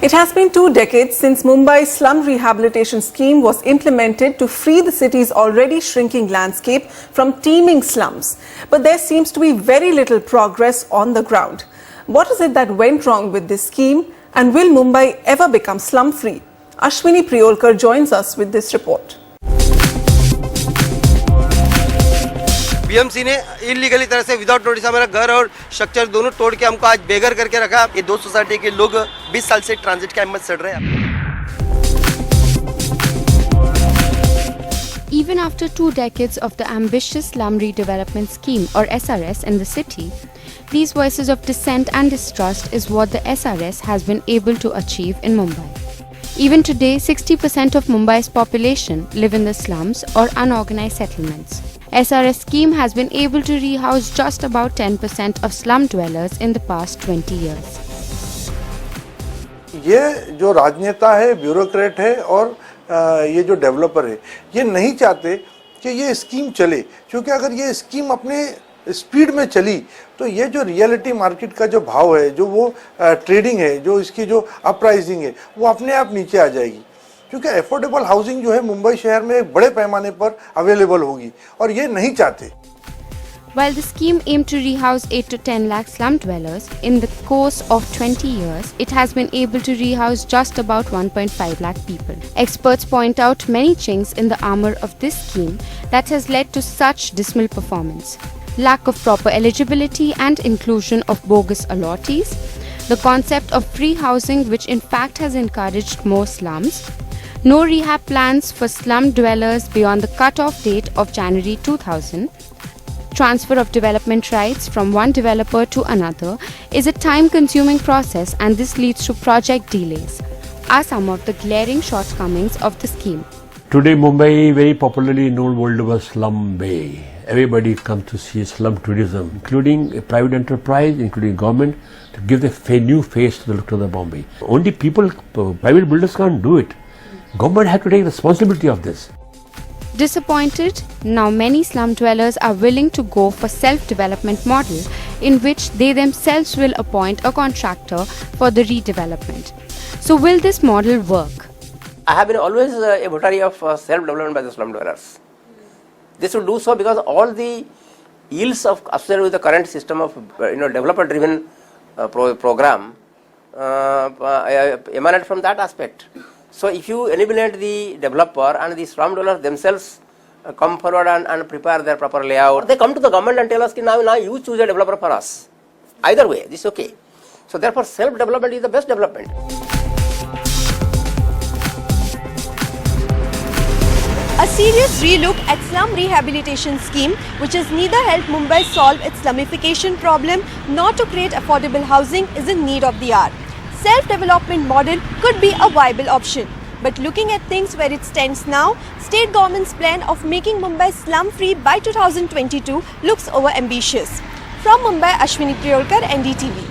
It has been 2 decades since Mumbai's slum rehabilitation scheme was implemented to free the city's already shrinking landscape from teeming slums. But there seems to be very little progress on the ground. What is it that went wrong with this scheme, and will Mumbai ever become slum-free? Ashwini Priolkar joins us with this report. BMC ने illegally तरह से without notice हमारा घर और structure दोनों तोड़ के हमको आज बेघर करके रखा। ये दो सोसाइटी के लोग 20 साल से ट्रांजिट कैंप में सड़ रहे हैं। Even after 2 decades of the ambitious slum redevelopment scheme or SRS in the city, these voices of dissent and distrust is what the SRS has been able to achieve in Mumbai. Even today, 60% of Mumbai's population live in the slums or unorganized settlements. SRS scheme has been able to rehouse just about 10% of slum dwellers in the past 20 years. ये जो राजनेता है, bureaucrat है और ये जो developer है, ये नहीं चाहते कि ये स्कीम चले, क्योंकि अगर ये स्कीम अपने स्पीड में चली तो ये जो रियलिटी मार्केट का जो भाव है, जो वो ट्रेडिंग है, जो इसकी जो अपराइजिंग है, वो अपने आप नीचे आ जाएगी, क्योंकि अफोर्डेबल हाउसिंग जो है मुंबई शहर में एक बड़े पैमाने पर अवेलेबल होगी और ये नहीं चाहते। While the scheme aimed to rehouse 8 to 10 lakh slum dwellers, in the course of 20 years, it has been able to rehouse just about 1.5 lakh people. Experts point out many chinks in the armor of this scheme that has led to such dismal performance. Lack of proper eligibility and inclusion of bogus allottees, the concept of free housing which in fact has encouraged more slums, no rehab plans for slum dwellers beyond the cut-off date of January 2000, transfer of development rights from one developer to another is a time-consuming process, and this leads to project delays, are some of the glaring shortcomings of the scheme. Today Mumbai very popularly known world over Slum Bay. Everybody comes to see slum tourism, including a private enterprise, including government, to give the new face to the Bombay. Only people, private builders can't do it. Government has to take responsibility of this. Disappointed, now many slum dwellers are willing to go for self-development model in which they themselves will appoint a contractor for the redevelopment. So will this model work? I have been always a votary of self-development by the slum dwellers. They should do so because all the yields of associated with the current system of developer-driven program emanate from that aspect. So if you eliminate the developer and the slum dwellers themselves come forward and prepare their proper layout, they come to the government and tell us, now you choose a developer for us. Either way, this is okay. So therefore self-development is the best development. A serious relook at slum rehabilitation scheme which has neither helped Mumbai solve its slumification problem nor to create affordable housing is in need of the hour. Self-development model could be a viable option. But looking at things where it stands now, state government's plan of making Mumbai slum-free by 2022 looks over-ambitious. From Mumbai, Ashwini Priolkar, NDTV.